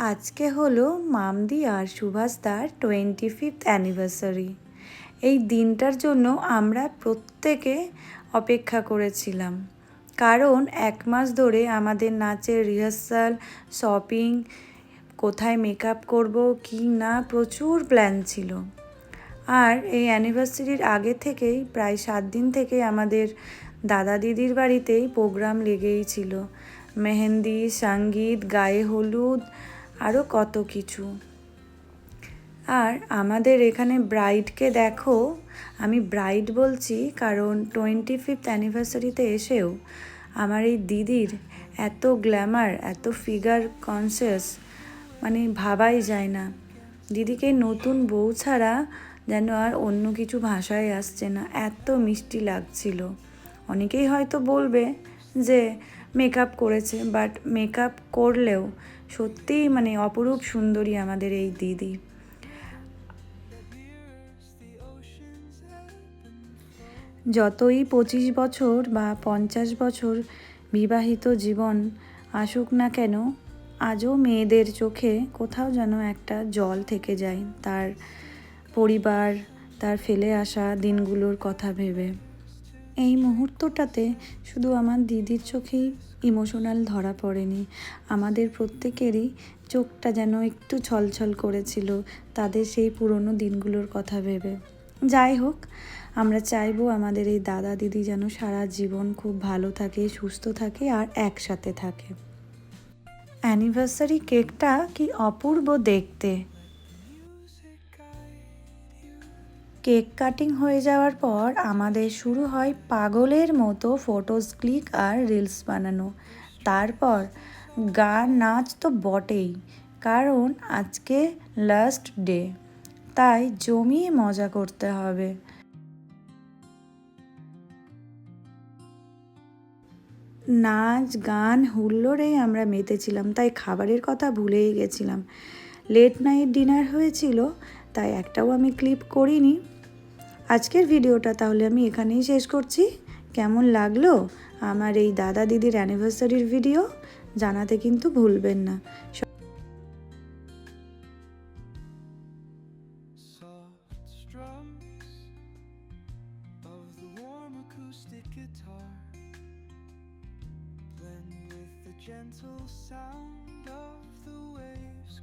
আজকে হলো মামদি আর সুভাষদার 25th anniversary. এই দিনটার জন্য আমরা প্রত্যেকে অপেক্ষা করেছিলাম, কারণ 1 মাস ধরে আমাদের নাচের রিহার্সাল, শপিং, কোথায় মেকআপ করব কি না, প্রচুর প্ল্যান ছিল। আর এই অ্যানিভার্সারির আগে থেকেই প্রায় 7 দিন থেকে আমাদের দাদা দিদির বাড়িতেই প্রোগ্রাম লেগেই ছিল। মেহেন্দি, সঙ্গীত, গায়ে হলুদ, আরও কত কিছু। আর আমাদের এখানে ব্রাইডকে দেখো, আমি ব্রাইড বলছি কারণ 25th অ্যানিভার্সারিতে এসেও আমার এই দিদির এত গ্ল্যামার, এত ফিগার কনসিয়াস, মানে ভাবাই যায় না। দিদিকে নতুন বউ ছাড়া যেন আর অন্য কিছু ভাষায় আসছে না, এত মিষ্টি লাগছিল। অনেকেই হয়তো বলবে যে মেকআপ করেছে, বাট মেকআপ করলেও সত্যিই মানে অপরূপ সুন্দরী আমাদের এই দিদি। যতই 25 বছর বা 50 বছর বিবাহিত জীবন আসুক না কেন, আজও মেয়েদের চোখে কোথাও যেন একটা জল থেকে যায় তার পরিবার, তার ফেলে আসা দিনগুলোর কথা ভেবে। এই মুহূর্তটাতে শুধু আমার দিদির চোখেই ইমোশনাল ধরা পড়েনি, আমাদের প্রত্যেকেরই চোখটা যেন একটু ছলছল করেছিল তাদের সেই পুরনো দিনগুলোর কথা ভেবে। যাই হোক, আমরা চাইবো আমাদের এই দাদা দিদি যেন সারা জীবন খুব ভালো থাকে, সুস্থ থাকে আর একসাথে থাকে। অ্যানিভার্সারি কেকটা কি অপূর্ব দেখতে। কেক কাটিং হয়ে যাওয়ার পর আমাদের শুরু হয় পাগলের মতো ফটোস ক্লিক আর রিলস বানানো। তারপর গান নাচ তো বটেই, কারণ আজকে লাস্ট ডে, তাই জমিয়ে মজা করতে হবে। নাচ গান হুল্লোড়েই আমরা মেতেছিলাম, তাই খাবারের কথা ভুলেই গেছিলাম। লেট নাইট ডিনার হয়েছিল, তাই একটাও আমি ক্লিপ করিনি। আজকের ভিডিওটা তাহলে আমি এখানেই শেষ করছি। কেমন লাগলো আমার এই দাদা দিদির অ্যানিভার্সারির ভিডিও জানাতে কিন্তু ভুলবেন না। Gentle sound of the waves.